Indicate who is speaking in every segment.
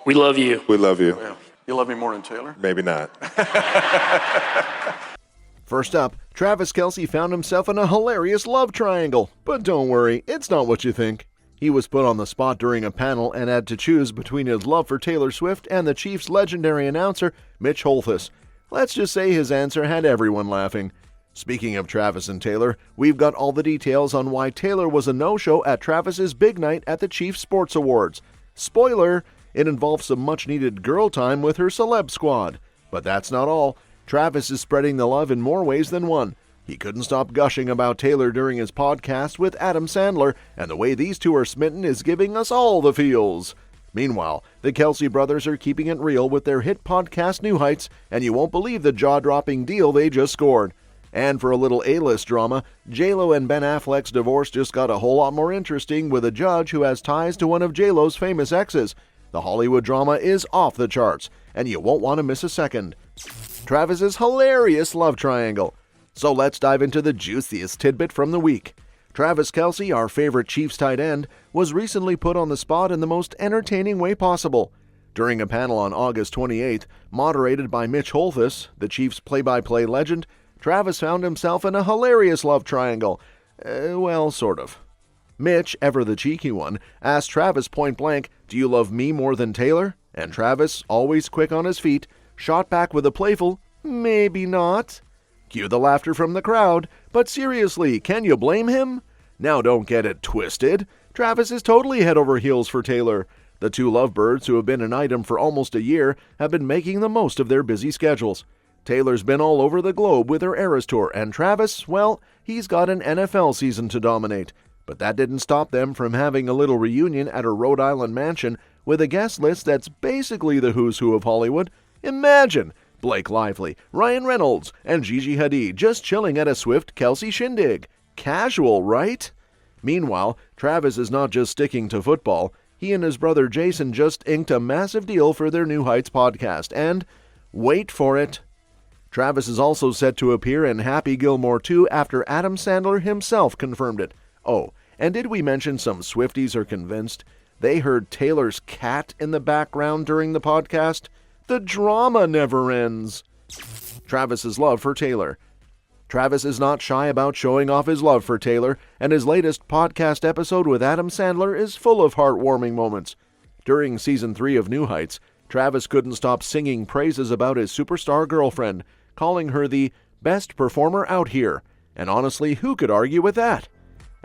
Speaker 1: We love you.
Speaker 2: We love you.
Speaker 3: Well, you love me more than Taylor?
Speaker 2: Maybe not.
Speaker 4: First up, Travis Kelce found himself in a hilarious love triangle. But don't worry, it's not what you think. He was put on the spot during a panel and had to choose between his love for Taylor Swift and the Chiefs' legendary announcer, Mitch Holthus. Let's just say his answer had everyone laughing. Speaking of Travis and Taylor, we've got all the details on why Taylor was a no-show at Travis's big night at the Chiefs Sports Awards. Spoiler, it involves some much-needed girl time with her celeb squad. But that's not all. Travis is spreading the love in more ways than one. He couldn't stop gushing about Taylor during his podcast with Adam Sandler, and the way these two are smitten is giving us all the feels. Meanwhile, the Kelce brothers are keeping it real with their hit podcast New Heights, and you won't believe the jaw-dropping deal they just scored. And for a little A-list drama, J.Lo and Ben Affleck's divorce just got a whole lot more interesting with a judge who has ties to one of J.Lo's famous exes. The Hollywood drama is off the charts, and you won't want to miss a second. Travis's hilarious love triangle. So let's dive into the juiciest tidbit from the week. Travis Kelce, our favorite Chiefs tight end, was recently put on the spot in the most entertaining way possible. During a panel on August 28th, moderated by Mitch Holthus, the Chiefs play-by-play legend, Travis found himself in a hilarious love triangle. Well, sort of. Mitch, ever the cheeky one, asked Travis point-blank, "Do you love me more than Taylor?" And Travis, always quick on his feet, shot back with a playful, "Maybe not." Cue the laughter from the crowd, but seriously, can you blame him? Now don't get it twisted. Travis is totally head over heels for Taylor. The two lovebirds, who have been an item for almost a year, have been making the most of their busy schedules. Taylor's been all over the globe with her Eras Tour, and Travis, well, he's got an NFL season to dominate. But that didn't stop them from having a little reunion at her Rhode Island mansion with a guest list that's basically the who's who of Hollywood. Imagine Blake Lively, Ryan Reynolds, and Gigi Hadid just chilling at a Swift Kelce shindig. Casual, right? Meanwhile, Travis is not just sticking to football. He and his brother Jason just inked a massive deal for their New Heights podcast, and wait for it. Travis is also set to appear in Happy Gilmore 2 after Adam Sandler himself confirmed it. Oh, and did we mention some Swifties are convinced? They heard Taylor's cat in the background during the podcast. The drama never ends. Travis's love for Taylor. Travis is not shy about showing off his love for Taylor, and his latest podcast episode with Adam Sandler is full of heartwarming moments. During Season 3 of New Heights, Travis couldn't stop singing praises about his superstar girlfriend, calling her the best performer out here. And honestly, who could argue with that?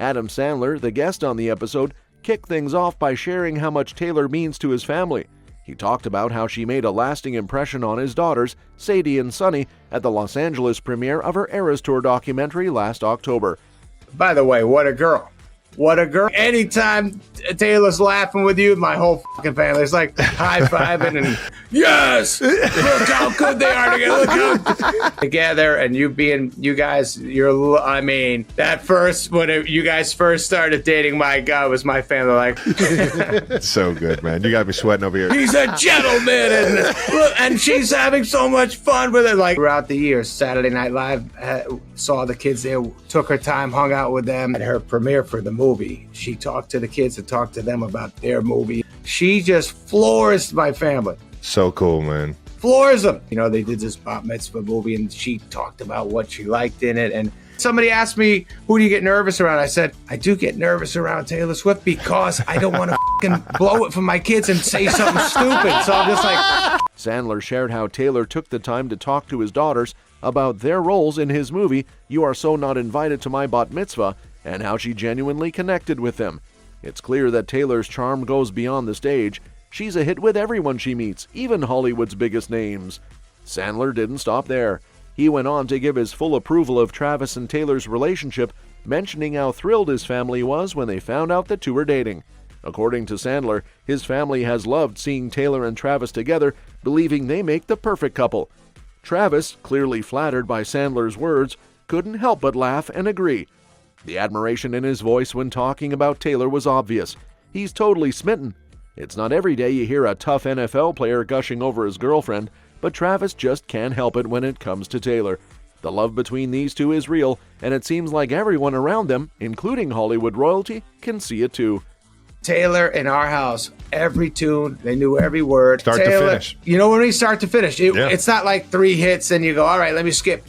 Speaker 4: Adam Sandler, the guest on the episode, kicked things off by sharing how much Taylor means to his family. He talked about how she made a lasting impression on his daughters, Sadie and Sunny, at the Los Angeles premiere of her Eras Tour documentary last October.
Speaker 5: By the way, what a girl. What a girl. Anytime Taylor's laughing with you, my whole fucking family's like high-fiving and, yes! Look how good they are together. Look how together, and you guys, that first, when you guys first started dating, my God, was my family like...
Speaker 2: So good, man. You got me sweating over here.
Speaker 5: He's a gentleman, and she's having so much fun with it. Like, throughout the years, Saturday Night Live saw the kids there, took her time, hung out with them. At her premiere for the movie, she talked to the kids and talked to them about their movie. She just floors my family.
Speaker 2: So cool, man.
Speaker 5: Floors them. You know, they did this bat mitzvah movie, and she talked about what she liked in it. And somebody asked me, who do you get nervous around? I said, I do get nervous around Taylor Swift because I don't want to fucking blow it for my kids and say something stupid. So I'm just like...
Speaker 4: Sandler shared how Taylor took the time to talk to his daughters about their roles in his movie, You Are So Not Invited to My Bat Mitzvah, and how she genuinely connected with them. It's clear that Taylor's charm goes beyond the stage. She's a hit with everyone she meets, even Hollywood's biggest names. Sandler didn't stop there. He went on to give his full approval of Travis and Taylor's relationship, mentioning how thrilled his family was when they found out the two were dating. According to Sandler, his family has loved seeing Taylor and Travis together, believing they make the perfect couple. Travis, clearly flattered by Sandler's words, couldn't help but laugh and agree. The admiration in his voice when talking about Taylor was obvious. He's totally smitten. It's not every day you hear a tough NFL player gushing over his girlfriend, but Travis just can't help it when it comes to Taylor. The love between these two is real, and it seems like everyone around them, including Hollywood royalty, can see it too.
Speaker 5: Taylor in our house, every tune, they knew every word.
Speaker 2: Start to
Speaker 5: Taylor,
Speaker 2: finish.
Speaker 5: You know when we start to finish, it's not like 3 hits and you go, all right, let me skip.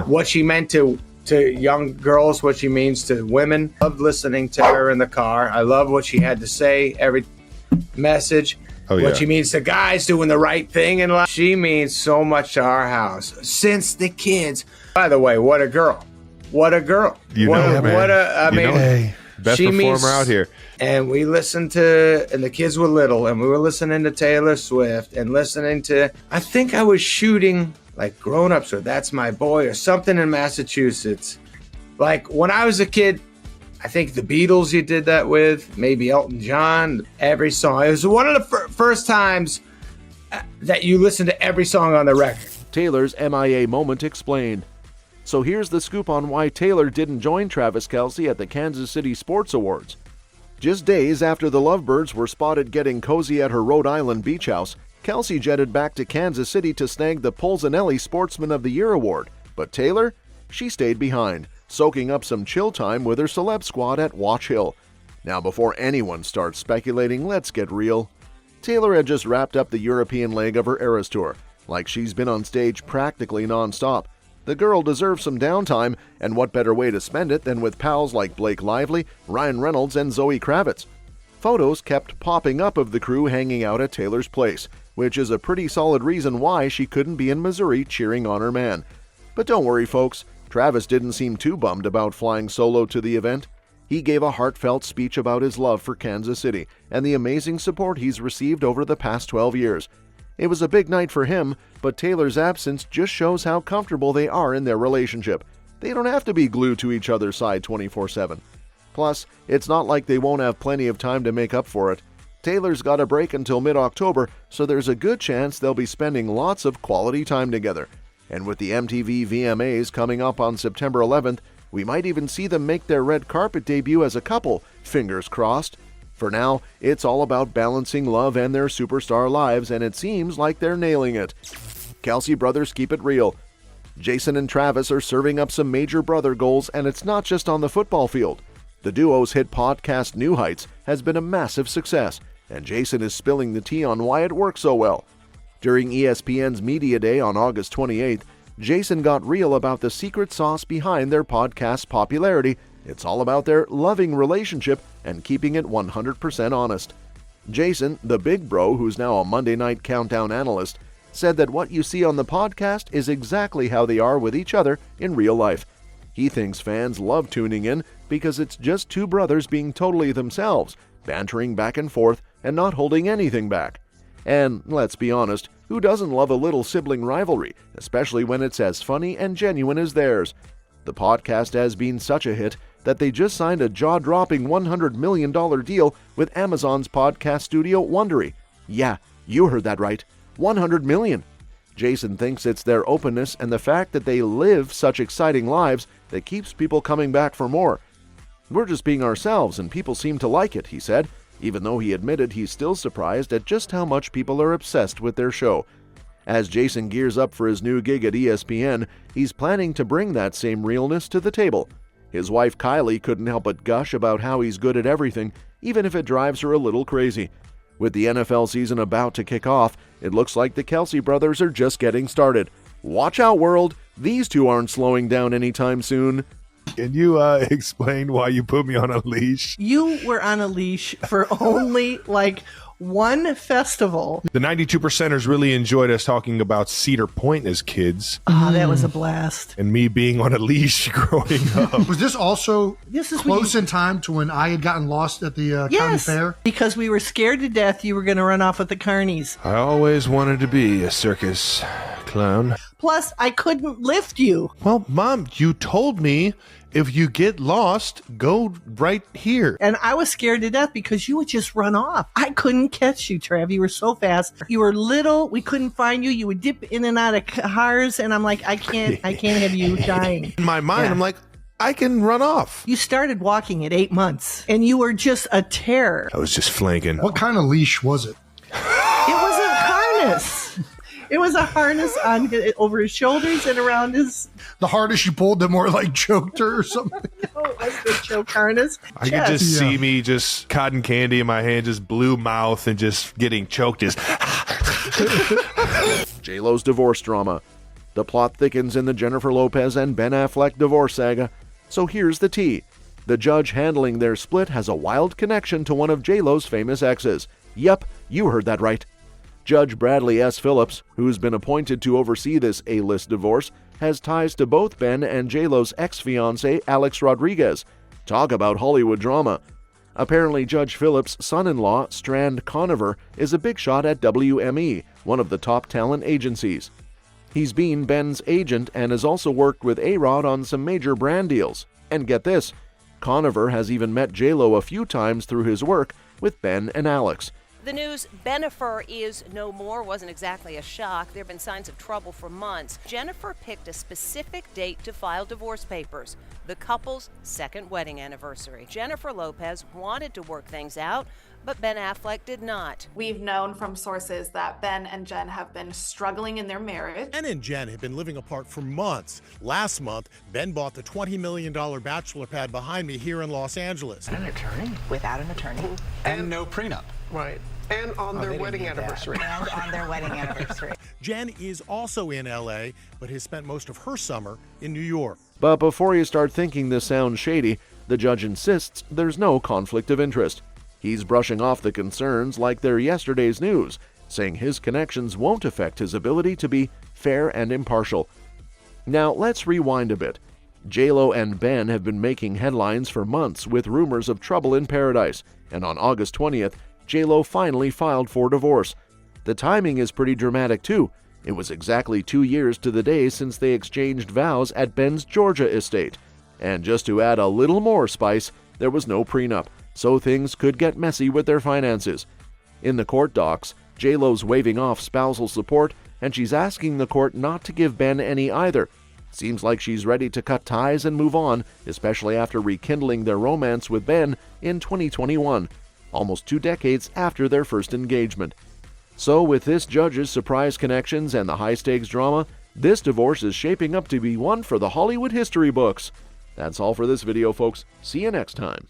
Speaker 5: What she meant to young girls, what she means to women. I love listening to her in the car. I love what she had to say, every message. What she means to guys doing the right thing in life. She means so much to our house since the kids. By the way, what a girl. What a girl.
Speaker 2: Best
Speaker 5: she
Speaker 2: performer out here.
Speaker 5: And we listened to, and the kids were little, and we were listening to Taylor Swift and listening to, I think I was shooting like Grown Ups or That's My Boy or something in Massachusetts. Like when I was a kid, I think the Beatles you did that with, maybe Elton John, every song. It was one of the first times that you listened to every song on the record.
Speaker 4: Taylor's MIA moment explained. So here's the scoop on why Taylor didn't join Travis Kelce at the Kansas City Sports Awards. Just days after the Lovebirds were spotted getting cozy at her Rhode Island beach house, Kelce jetted back to Kansas City to snag the Polzinelli Sportsman of the Year award. But Taylor? She stayed behind, soaking up some chill time with her celeb squad at Watch Hill. Now before anyone starts speculating, let's get real. Taylor had just wrapped up the European leg of her Eras Tour, like she's been on stage practically non-stop. The girl deserves some downtime, and what better way to spend it than with pals like Blake Lively, Ryan Reynolds, and Zoe Kravitz. Photos kept popping up of the crew hanging out at Taylor's place, which is a pretty solid reason why she couldn't be in Missouri cheering on her man. But don't worry, folks, Travis didn't seem too bummed about flying solo to the event. He gave a heartfelt speech about his love for Kansas City and the amazing support he's received over the past 12 years. It was a big night for him, but Taylor's absence just shows how comfortable they are in their relationship. They don't have to be glued to each other's side 24/7. Plus, it's not like they won't have plenty of time to make up for it. Taylor's got a break until mid-October, so there's a good chance they'll be spending lots of quality time together. And with the MTV VMAs coming up on September 11th, we might even see them make their red carpet debut as a couple, fingers crossed. For now, it's all about balancing love and their superstar lives, and it seems like they're nailing it. Kelce brothers keep it real. Jason and Travis are serving up some major brother goals, and it's not just on the football field. The duo's hit podcast New Heights has been a massive success, and Jason is spilling the tea on why it works so well. During ESPN's Media Day on August 28th, Jason got real about the secret sauce behind their podcast's popularity. It's all about their loving relationship and keeping it 100% honest. Jason, the big bro who's now a Monday Night Countdown analyst, said that what you see on the podcast is exactly how they are with each other in real life. He thinks fans love tuning in because it's just two brothers being totally themselves, bantering back and forth and not holding anything back. And let's be honest, who doesn't love a little sibling rivalry, especially when it's as funny and genuine as theirs? The podcast has been such a hit that they just signed a jaw-dropping $100 million deal with Amazon's podcast studio Wondery. Yeah, you heard that right. $100 million. Jason thinks it's their openness and the fact that they live such exciting lives that keeps people coming back for more. We're just being ourselves and people seem to like it, he said, even though he admitted he's still surprised at just how much people are obsessed with their show. As Jason gears up for his new gig at ESPN, he's planning to bring that same realness to the table. His wife Kylie couldn't help but gush about how he's good at everything, even if it drives her a little crazy. With the NFL season about to kick off, it looks like the Kelce brothers are just getting started. Watch out, world! These two aren't slowing down anytime soon.
Speaker 2: Can you explain why you put me on a leash?
Speaker 1: You were on a leash for only one festival.
Speaker 2: The 92%ers really enjoyed us talking about Cedar Point as kids.
Speaker 1: Oh, that was a blast.
Speaker 2: And me being on a leash growing up.
Speaker 3: Was this also
Speaker 1: This is
Speaker 3: close in time to when I had gotten lost at the county fair?
Speaker 1: Because we were scared to death you were going to run off with the carnies.
Speaker 2: I always wanted to be a circus clown.
Speaker 1: Plus, I couldn't lift you.
Speaker 2: Well, Mom, you told me if you get lost, go right here.
Speaker 1: And I was scared to death because you would just run off. I couldn't catch you, Trav. You were so fast. You were little. We couldn't find you. You would dip in and out of cars. And I'm like, I can't have you dying.
Speaker 2: In my mind, I'm like, I can run off.
Speaker 1: You started walking at 8 months and you were just a terror.
Speaker 2: I was just flanking.
Speaker 3: What kind of leash was it?
Speaker 1: It was a harness. It was a harness on over his shoulders and around his.
Speaker 3: The harder she pulled, the more like choked her or something.
Speaker 1: No, it wasn't a choke harness.
Speaker 2: I could just see me just cotton candy in my hand, just blue mouth and just getting choked.
Speaker 4: J.Lo's divorce drama. The plot thickens in the Jennifer Lopez and Ben Affleck divorce saga. So here's the tea. The judge handling their split has a wild connection to one of J.Lo's famous exes. Yep, you heard that right. Judge Bradley S. Phillips, who's been appointed to oversee this A-list divorce, has ties to both Ben and J.Lo's ex-fiancée, Alex Rodriguez. Talk about Hollywood drama. Apparently, Judge Phillips' son-in-law, Strand Conover, is a big shot at WME, one of the top talent agencies. He's been Ben's agent and has also worked with A-Rod on some major brand deals. And get this, Conover has even met J.Lo a few times through his work with Ben and Alex.
Speaker 6: The news Bennifer is no more wasn't exactly a shock. There have been signs of trouble for months. Jennifer picked a specific date to file divorce papers, the couple's second wedding anniversary. Jennifer Lopez wanted to work things out, but Ben Affleck did not.
Speaker 7: We've known from sources that Ben and Jen have been struggling in their marriage.
Speaker 8: Ben and Jen have been living apart for months. Last month, Ben bought the $20 million bachelor pad behind me here in Los Angeles.
Speaker 9: An attorney? Without an attorney.
Speaker 10: And no prenup.
Speaker 9: Right.
Speaker 10: And on their wedding anniversary.
Speaker 9: And on their wedding anniversary.
Speaker 8: Jen is also in LA, but has spent most of her summer in New York.
Speaker 4: But before you start thinking this sounds shady, the judge insists there's no conflict of interest. He's brushing off the concerns like they're yesterday's news, saying his connections won't affect his ability to be fair and impartial. Now, let's rewind a bit. J.Lo and Ben have been making headlines for months with rumors of trouble in paradise, and on August 20th, J.Lo finally filed for divorce. The timing is pretty dramatic too. It was exactly 2 years to the day since they exchanged vows at Ben's Georgia estate. And just to add a little more spice, there was no prenup, so things could get messy with their finances. In the court docs, J.Lo's waving off spousal support, and she's asking the court not to give Ben any either. Seems like she's ready to cut ties and move on, especially after rekindling their romance with Ben in 2021. Almost 2 decades after their first engagement. So with this judge's surprise connections and the high-stakes drama, this divorce is shaping up to be one for the Hollywood history books. That's all for this video, folks. See you next time.